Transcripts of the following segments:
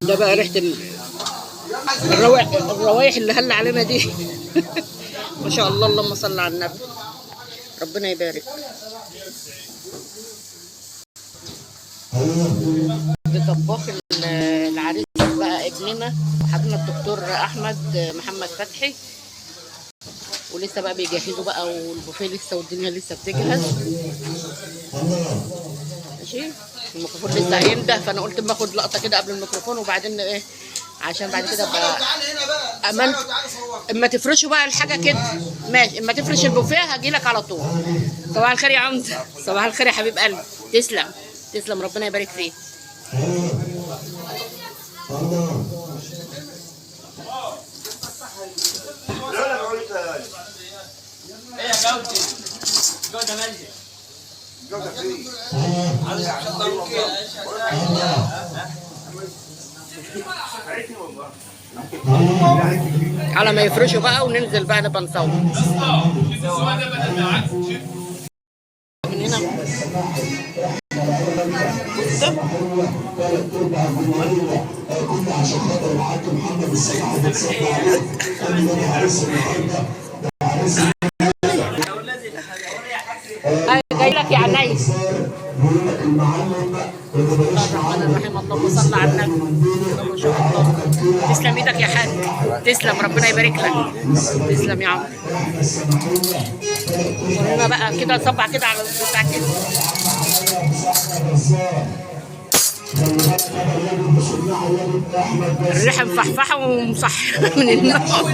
ده بقى ريحة الروايح اللي هل علينا دي. ما شاء الله، اللهم صل على النبي، ربنا يبارك. ده طباخ العريس بقى ابننا وحبيبنا الدكتور احمد محمد فتحي، ولسه بقى بيجهزوا بقى، والبوفيه لسه، والدنيا لسه بتجهز. ماشي، الميكروفون لسه هينده، فانا قلت اما اخد لقطه كده قبل الميكروفون، وبعدين ايه عشان بعد كده بقى امان. اما تفرشوا بقى الحاجه كده ماشي، اما تفرش البوفيه هجيلك على طول. صباح الخير يا عمده، صباح الخير يا حبيب قلبي، تسلم تسلم، ربنا يبارك فيك. ايه يا جودة؟ جودة مالية. جودة فين؟ على ما يفرشوا بقى وننزل بقى نبقى نصور من هنا. جاي لك يا عيني. بسم الله الرحمن الرحيم، اللهم صل على النبي. ما شاء الله، تسلم ايدك يا حاج، تسلم، ربنا يبارك لك، تسلم يا عم. هنا بقى كده نصبع كده على البتاع كده. الريحه مفحفحه ومصححه من النار.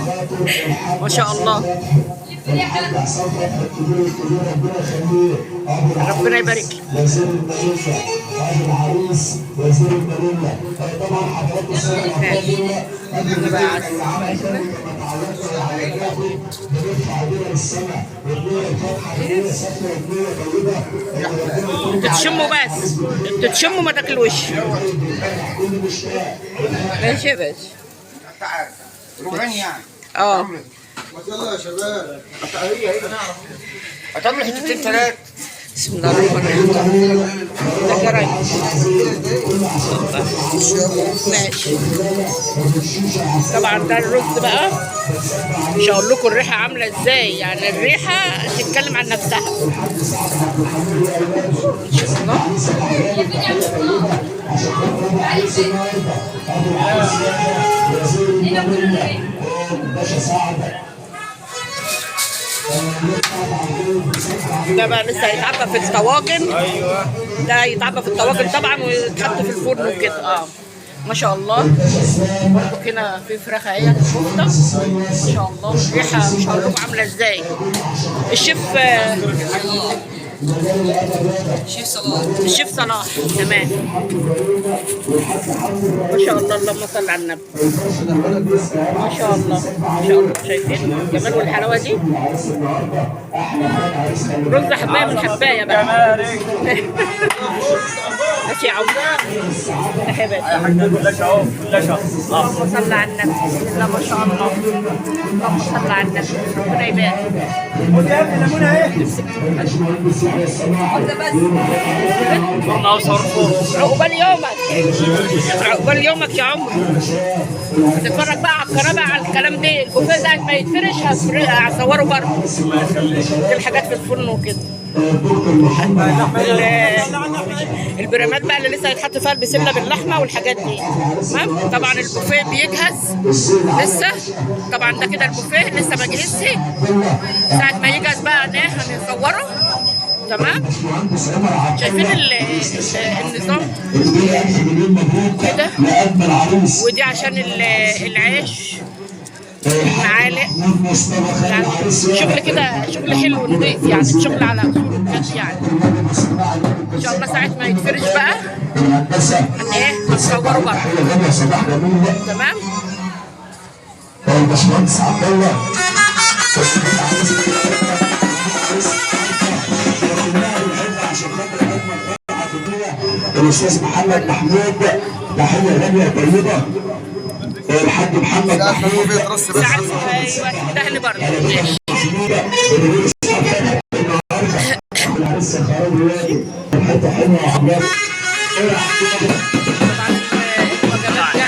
ما شاء الله، ربنا يبارك لك. تتشموا بس، تتشموا ما تاكلوش. ماشي يا باشا. ربعين يعني. يلا يا شباب. هتعمل حتتين ثلاث. بسم الله الرحمن الرحيم. ده كراي. ماشي. طبعا ده الرز بقى، مش هقول لكم الريحه عامله ازاي، يعني الريحه تتكلم عن نفسها. ان شاء الله. ده بقى لسه هيتعبى في الطواجن. ايوه، ده هيتعبى في الطواجن طبعا ويتحط في الفرن وكده. ما شاء الله. برضه هنا في فراخ اهي كفته، ما شاء الله. الريحه مش هقول لكم عامله ازاي. الشيف الشيف صلاح، تمام. ما شاء الله، اللهم صل على النبي. ما شاء الله، ما شاء الله. شايفين الجمال والحلاوه دي؟ رز حبايه من حبايه بقى. ماشي يا عم. يا حبيبي، كلش اهو، كلش اهو. اللهم صل على النبي. بسم الله ما شاء الله، اللهم صل على النبي، ربنا يبارك. خد يا ابني الليمونه اهي. والله صرفوا. عقبال يومك، عقبال يومك يا عمر. تتفرج بقى على القناه بقى على الكلام ده. البوفيه ده ما يتفرش هصوره برضه. دي الحاجات في الفرن وكده. البرامات بقى اللي لسه هيتحط فيها البسله باللحمه والحاجات دي. تمام. طبعا البوفيه بيجهز لسه. طبعا ده كده البوفيه لسه ما جهزش. ساعه ما يجهز بقى هنصوره. تمام. شايفين النظام كده. ودي عشان العيش، المعالق، يعني شغل كده، شغل حلو نضيف، يعني شغل على اصول بجد يعني. ان شاء الله ساعه ما يتفرش بقى هنصوره بره. تمام. الباشمهندس عبد الله الاستاذ محمد محمود، تحيه غاليه طيبه. الحاج محمد محمود ايوه دهن برضه. ماشي. طبعا الوجبات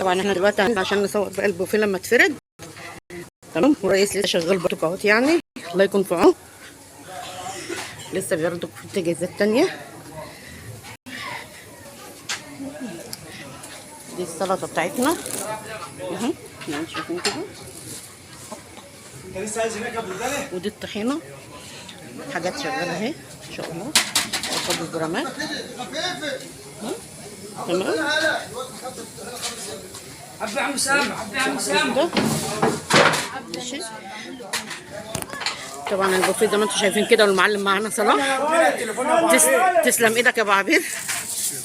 طبعا احنا دلوقتي عشان نصور بقى البوفيه لما اتفرد. تمام. والرئيس لسه شغال برضه اهوت يعني، الله يكون في عونه، لسه بياخدوا في التجهيزات التانية. دي السلطة بتاعتنا اهو، يعني شايفين كده. ودي الطحينة، حاجات شغالة اهي ان شاء الله. قصاد الجرامات. تمام. عبد عم سام، عبد عم سام ده ماشي. طبعا البوفيه زي ما انتم شايفين كده، والمعلم معانا صلاح. تسلم ايدك يا ابو عبير.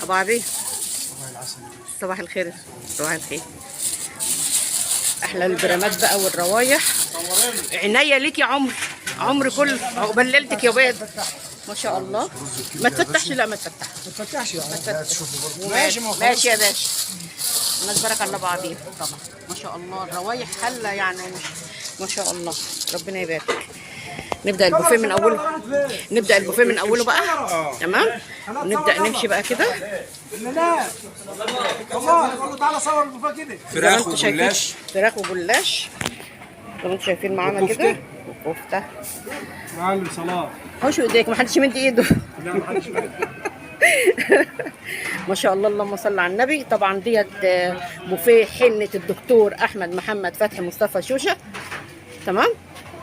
ابو عبير صباح الخير. صباح الخير. احلى البرامات بقى والروايح. عينيا ليك يا عمر، عمر كله. عقبال ليلتك يا بيض. ما شاء الله. ما تفتحش. لا ما تفتحش. ماشي يا باشا. الناس بارك الله ابو عبير. طبعا ما شاء الله الروايح حله يعني، ما شاء الله ربنا يبارك. نبدا البوفيه من اوله. نبدا البوفيه من اوله بقى. تمام. ونبدا نمشي بقى كده. تعالى صور البوفيه كده. فراخ وجلاش. فراخ وجلاش زي ما انتم شايفين معانا كده. وكفته. معلم صلاح. حوشوا ايديك، ما حدش يمد ايده. لا ما حدش. ما شاء الله اللهم صل على النبي. طبعا ديت بوفيه حنة الدكتور احمد محمد فتحي مصطفى شوشه. تمام.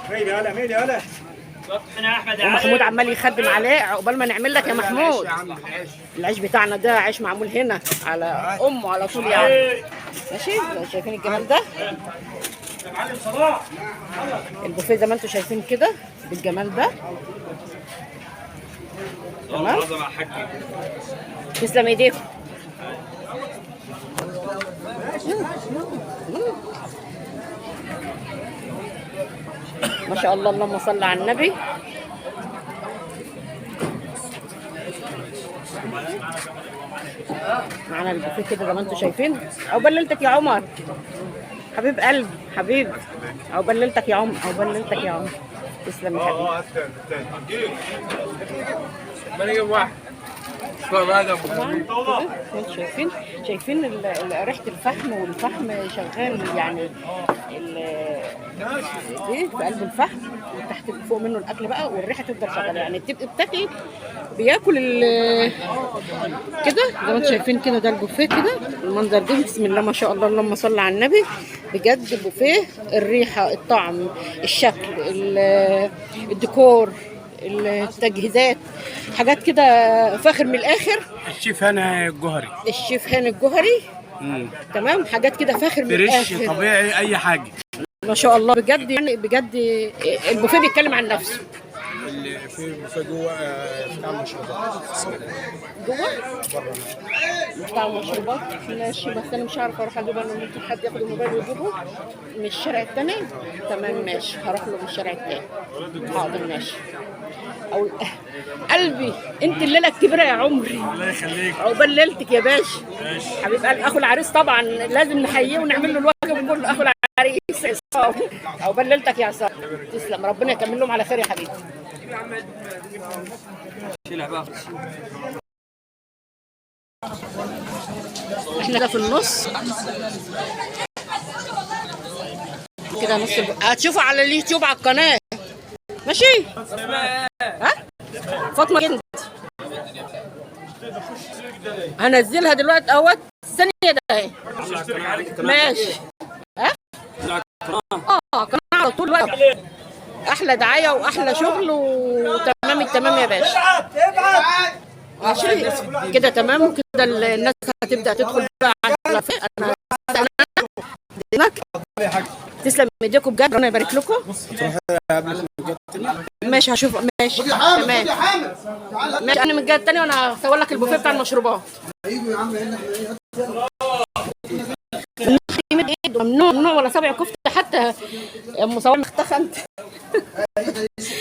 ميلي هلا ميلي هلا. ومحمود عمال يخدم عليه عقبال ما نعمل لك يا محمود. العيش بتاعنا ده عيش معمول هنا على امه على طول يعني. ماشي. لو شايفين الجمال ده. معلم صلاح. البوفيه زي ما انتم شايفين كده بالجمال ده. تمام. تسلم ايديكم. ما شاء الله اللهم صل على النبي. معانا البوفيه كده زي ما انتم شايفين. عقبال ليلتك يا عمر حبيب قلبي حبيبي. عقبال ليلتك يا عمر. عقبال ليلتك يا عمر. تسلم يا حبيبي. شايفين ريحه الفحم، والفحم شغال يعني ايه في قلب الفحم، وتحت فوق منه الاكل بقى، والريحه تفضل شغاله يعني. بتبقي بتاكلي بياكل كده زي ما انتم شايفين كده. ده البوفيه كده المنظر ده. بسم الله ما شاء الله اللهم صل على النبي. بجد بوفيه الريحه الطعم الشكل الديكور التجهيزات حاجات كده فاخر من الاخر. الشيف هاني الجوهري. الشيف هاني الجوهري. تمام. حاجات كده فاخر من الاخر. فريش طبيعي اي حاجه. ما شاء الله بجد يعني. بجد البوفيه بيتكلم عن نفسه. اللي في البوفيه جوه بتاع المشروبات. جوه بتاع المشروبات. ماشي. بس انا مش عارفه اروح اجيبها، لان ممكن حد ياخد الموبايل ويجيبه من الشارع الثاني. تمام ماشي. هروح له من الشارع الثاني. حاضر ماشي. او قلبي انت الليله الكبيره يا عمري. الله يخليك. عقبال ليلتك يا باشا. حبيب قلبي. اخو العريس طبعا لازم نحييه ونعمل له الواجب كله. اخو العريس عصام. عقبال ليلتك يا عصام. تسلم. ربنا يكمل لهم على خير يا حبيبي. احنا ده في النص كده. نص هتشوفوا على اليوتيوب على القناه. ماشي. ها فاطمه جند هنزلها دلوقتي اهوت الثانيه ده اهي. ماشي. ها قناه على طول بقى. احلى دعايه واحلى شغل وتمام التمام يا باشا. ماشي كده تمام. وكده الناس هتبدا تدخل بقى على انا تسلم ايديكم بجد. ربنا يبارك لكم. ماشي هشوف. ماشي تمام. ماشي. انا من الجهه الثانيه وانا هصور لك البوفيه بتاع المشروبات. ممنوع ممنوع ولا سبع كفته حتى. مصور مختخه انت.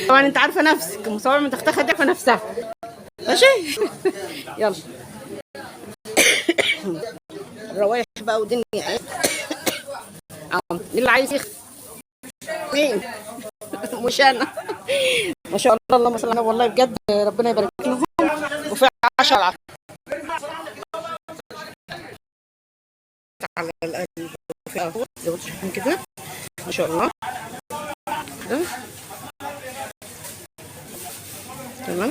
طبعا انت عارفه نفسك. مصور مختخه دي عارفه نفسها. ماشي. يلا. الروايح بقى ودنيا ايه. اللي عايز يخف مين؟ مش انا. ما شاء الله اللهم صل على النبي. والله بجد ربنا يبارك لهم. وفي 10 على البوفيه اهو زي ما انتم شايفين كده ما شاء الله كده. تمام.